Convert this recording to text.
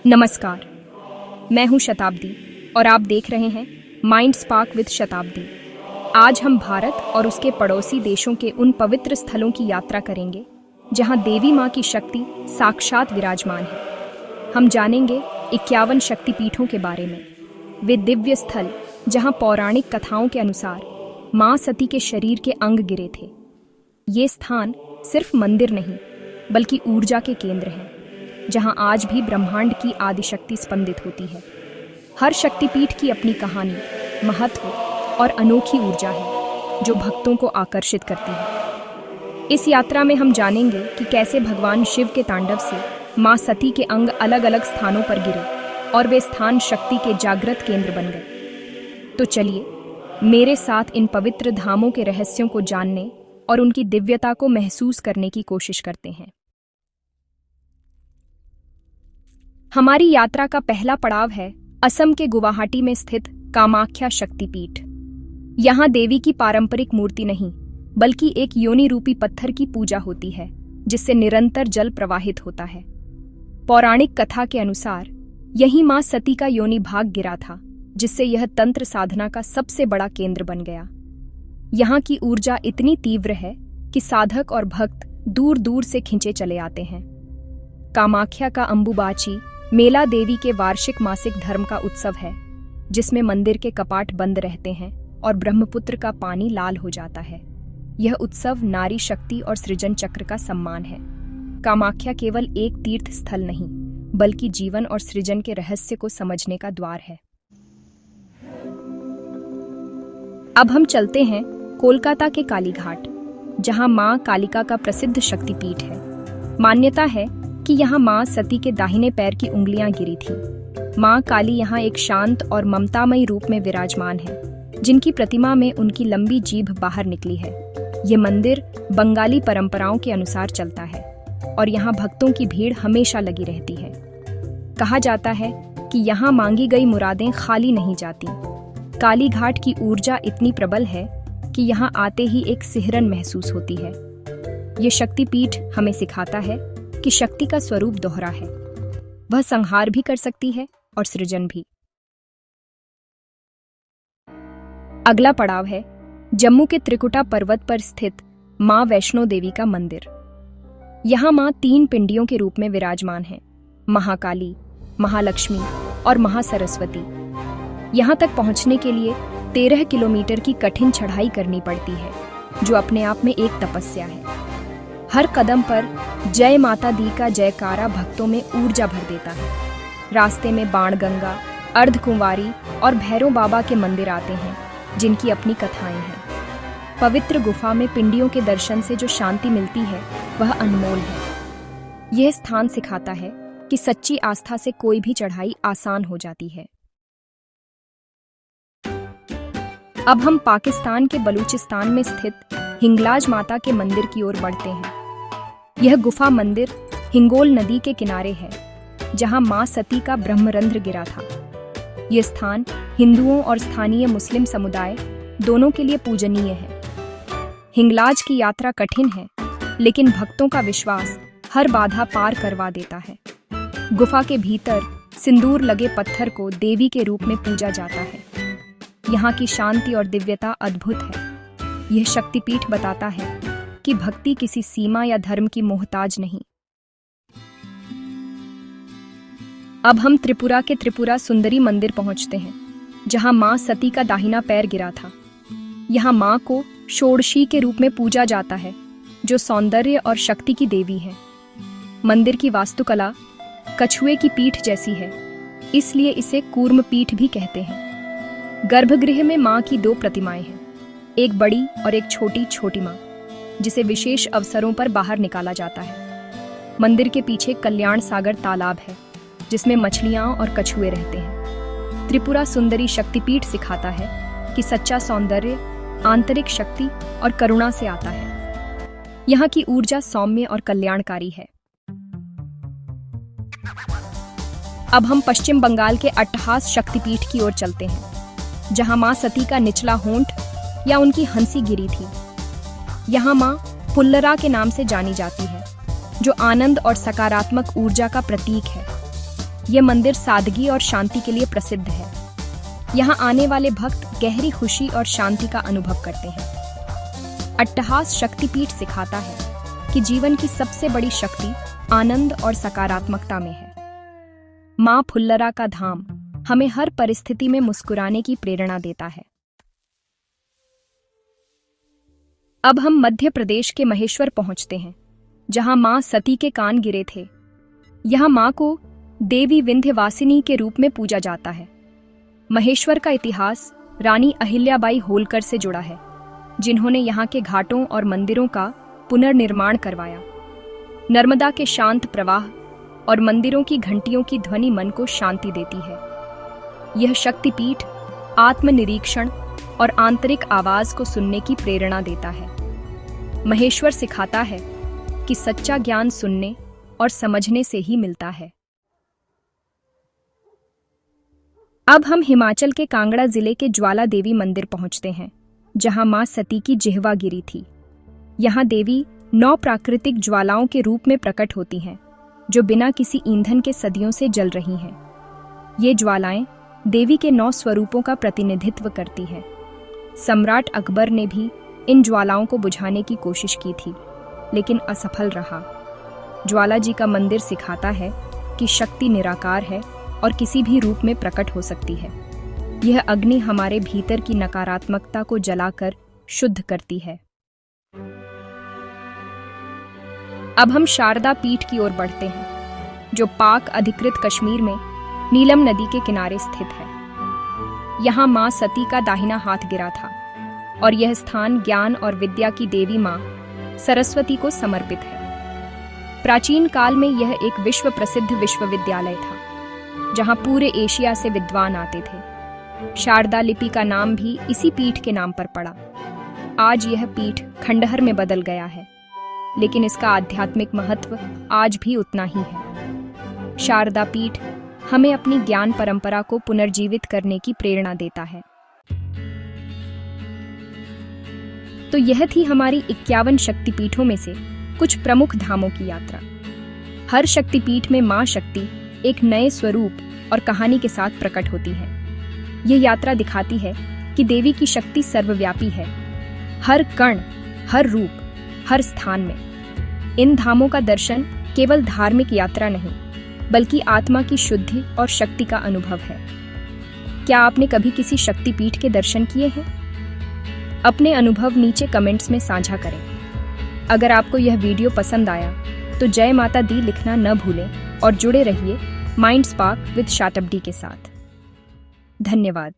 नमस्कार, मैं हूं शताब्दी और आप देख रहे हैं माइंड स्पार्क विद शताब्दी। आज हम भारत और उसके पड़ोसी देशों के उन पवित्र स्थलों की यात्रा करेंगे जहां देवी मां की शक्ति साक्षात विराजमान है। हम जानेंगे 51 शक्तिपीठों के बारे में। वे दिव्य स्थल जहां पौराणिक कथाओं के अनुसार मां सती के शरीर के अंग गिरे थे। ये स्थान सिर्फ मंदिर नहीं बल्कि ऊर्जा के केंद्र हैं, जहां आज भी ब्रह्मांड की आदिशक्ति स्पंदित होती है। हर शक्तिपीठ की अपनी कहानी, महत्व और अनोखी ऊर्जा है जो भक्तों को आकर्षित करती है। इस यात्रा में हम जानेंगे कि कैसे भगवान शिव के तांडव से मां सती के अंग अलग अलग स्थानों पर गिरे और वे स्थान शक्ति के जागृत केंद्र बन गए। तो चलिए मेरे साथ इन पवित्र धामों के रहस्यों को जानने और उनकी दिव्यता को महसूस करने की कोशिश करते हैं। हमारी यात्रा का पहला पड़ाव है असम के गुवाहाटी में स्थित कामाख्या शक्तिपीठ। यहाँ देवी की पारंपरिक मूर्ति नहीं बल्कि एक योनि रूपी पत्थर की पूजा होती है, जिससे निरंतर जल प्रवाहित होता है। पौराणिक कथा के अनुसार यही मां सती का योनि भाग गिरा था, जिससे यह तंत्र साधना का सबसे बड़ा केंद्र बन गया। यहाँ की ऊर्जा इतनी तीव्र है कि साधक और भक्त दूर दूर से खिंचे चले आते हैं। कामाख्या का अंबुबाची मेला देवी के वार्षिक मासिक धर्म का उत्सव है, जिसमें मंदिर के कपाट बंद रहते हैं और ब्रह्मपुत्र का पानी लाल हो जाता है। यह उत्सव नारी शक्ति और सृजन चक्र का सम्मान है। कामाख्या केवल एक तीर्थ स्थल नहीं बल्कि जीवन और सृजन के रहस्य को समझने का द्वार है। अब हम चलते हैं कोलकाता के कालीघाट, जहां मां कालिका का प्रसिद्ध शक्तिपीठ है। मान्यता है कि यहाँ मां सती के दाहिने पैर की उंगलियां गिरी थी। मां काली यहाँ एक शांत और ममतामयी रूप में विराजमान है, जिनकी प्रतिमा में उनकी लंबी जीभ बाहर निकली है। ये मंदिर बंगाली परंपराओं के अनुसार चलता है और यहाँ भक्तों की भीड़ हमेशा लगी रहती है। कहा जाता है कि यहाँ मांगी गई मुरादें खाली नहीं जाती। कालीघाट की ऊर्जा इतनी प्रबल है कि यहाँ आते ही एक सिहरन महसूस होती है। ये शक्तिपीठ हमें सिखाता है कि शक्ति का स्वरूप दोहरा है। वह संहार भी कर सकती है और सृजन भी। अगला पड़ाव है जम्मू के त्रिकुटा पर्वत पर स्थित मां वैष्णो देवी का मंदिर। यहाँ मां 3 पिंडियों के रूप में विराजमान है, महाकाली, महालक्ष्मी और महासरस्वती। यहाँ तक पहुंचने के लिए 13 किलोमीटर की कठिन चढ़ाई करनी पड़ती है, जो अपने आप में एक तपस्या है। हर कदम पर जय माता दी का जयकारा भक्तों में ऊर्जा भर देता है। रास्ते में बाणगंगा, अर्धकुंवारी और भैरव बाबा के मंदिर आते हैं, जिनकी अपनी कथाएं हैं। पवित्र गुफा में पिंडियों के दर्शन से जो शांति मिलती है वह अनमोल है। यह स्थान सिखाता है कि सच्ची आस्था से कोई भी चढ़ाई आसान हो जाती है। अब हम पाकिस्तान के बलूचिस्तान में स्थित हिंगलाज माता के मंदिर की ओर बढ़ते हैं। यह गुफा मंदिर हिंगोल नदी के किनारे है, जहां मां सती का ब्रह्मरंध्र गिरा था। यह स्थान हिंदुओं और स्थानीय मुस्लिम समुदाय दोनों के लिए पूजनीय है। हिंगलाज की यात्रा कठिन है, लेकिन भक्तों का विश्वास हर बाधा पार करवा देता है। गुफा के भीतर सिंदूर लगे पत्थर को देवी के रूप में पूजा जाता है। यहाँ की शांति और दिव्यता अद्भुत है। यह शक्तिपीठ बताता है कि भक्ति किसी सीमा या धर्म की मोहताज नहीं। अब हम त्रिपुरा के त्रिपुरा सुंदरी मंदिर पहुंचते हैं, जहां मां सती का दाहिना पैर गिरा था। यहाँ मां को षोडशी के रूप में पूजा जाता है, जो सौंदर्य और शक्ति की देवी है। मंदिर की वास्तुकला कछुए की पीठ जैसी है, इसलिए इसे कूर्म पीठ भी कहते हैं। गर्भगृह में मां की 2 प्रतिमाएं हैं, एक बड़ी और एक छोटी मां, जिसे विशेष अवसरों पर बाहर निकाला जाता है। मंदिर के पीछे कल्याण सागर तालाब है, जिसमें मछलियां और कछुए रहते हैं। त्रिपुरा सुंदरी शक्तिपीठ सिखाता है कि सच्चा सौंदर्य आंतरिक शक्ति और करुणा से आता है। यहाँ की ऊर्जा सौम्य और कल्याणकारी है। अब हम पश्चिम बंगाल के अट्टहास शक्तिपीठ की ओर चलते हैं, जहां मां सती का निचला होंठ या उनकी हंसी गिरी थी। यहाँ मां पुल्लरा के नाम से जानी जाती है, जो आनंद और सकारात्मक ऊर्जा का प्रतीक है। यह मंदिर सादगी और शांति के लिए प्रसिद्ध है। यहाँ आने वाले भक्त गहरी खुशी और शांति का अनुभव करते हैं। अट्टहास शक्तिपीठ सिखाता है कि जीवन की सबसे बड़ी शक्ति आनंद और सकारात्मकता में है। मां फुल्लरा का धाम हमें हर परिस्थिति में मुस्कुराने की प्रेरणा देता है। अब हम मध्य प्रदेश के महेश्वर पहुंचते हैं, जहां मां सती के कान गिरे थे। यहां मां को देवी विंध्यवासिनी के रूप में पूजा जाता है। महेश्वर का इतिहास रानी अहिल्याबाई होलकर से जुड़ा है, जिन्होंने यहाँ के घाटों और मंदिरों का पुनर्निर्माण करवाया। नर्मदा के शांत प्रवाह और मंदिरों की घंटियों की ध्वनि मन को शांति देती है। यह शक्तिपीठ आत्मनिरीक्षण और आंतरिक आवाज को सुनने की प्रेरणा देता है। महेश्वर सिखाता है कि सच्चा ज्ञान सुनने और समझने से ही मिलता है। अब हम हिमाचल के कांगड़ा जिले के ज्वाला देवी मंदिर पहुंचते हैं, जहां मां सती की जिह्वा गिरी थी। यहां देवी 9 प्राकृतिक ज्वालाओं के रूप में प्रकट होती हैं, जो बिना किसी ईंधन के सदियों से जल रही हैं। ये ज्वालाएं देवी के 9 स्वरूपों का प्रतिनिधित्व करती हैं। सम्राट अकबर ने भी इन ज्वालाओं को बुझाने की कोशिश की थी, लेकिन असफल रहा। ज्वाला जी का मंदिर सिखाता है कि शक्ति निराकार है और किसी भी रूप में प्रकट हो सकती है। यह अग्नि हमारे भीतर की नकारात्मकता को जलाकर शुद्ध करती है। अब हम शारदा पीठ की ओर बढ़ते हैं, जो पाक अधिकृत कश्मीर में नीलम नदी के किनारे स्थित है। यहाँ मां सती का दाहिना हाथ गिरा था और यह स्थान ज्ञान और विद्या की देवी मां सरस्वती को समर्पित है। प्राचीन काल में यह एक विश्व प्रसिद्ध विश्वविद्यालय था, जहां पूरे एशिया से विद्वान आते थे। शारदा लिपि का नाम भी इसी पीठ के नाम पर पड़ा। आज यह पीठ खंडहर में बदल गया है, लेकिन इसका आध्यात्मिक महत्व आज भी उतना ही है। शारदा पीठ हमें अपनी ज्ञान परंपरा को पुनर्जीवित करने की प्रेरणा देता है। तो यह थी हमारी 51 शक्तिपीठों में से कुछ प्रमुख धामों की यात्रा। हर शक्तिपीठ में मां शक्ति एक नए स्वरूप और कहानी के साथ प्रकट होती है। यह यात्रा दिखाती है कि देवी की शक्ति सर्वव्यापी है, हर कण, हर रूप, हर स्थान में। इन धामों का दर्शन केवल धार्मिक यात्रा नहीं, बल्कि आत्मा की शुद्धि और शक्ति का अनुभव है। क्या आपने कभी किसी शक्तिपीठ के दर्शन किए हैं? अपने अनुभव नीचे कमेंट्स में साझा करें। अगर आपको यह वीडियो पसंद आया तो जय माता दी लिखना न भूलें और जुड़े रहिए माइंड स्पार्क विद शाटब डी के साथ। धन्यवाद।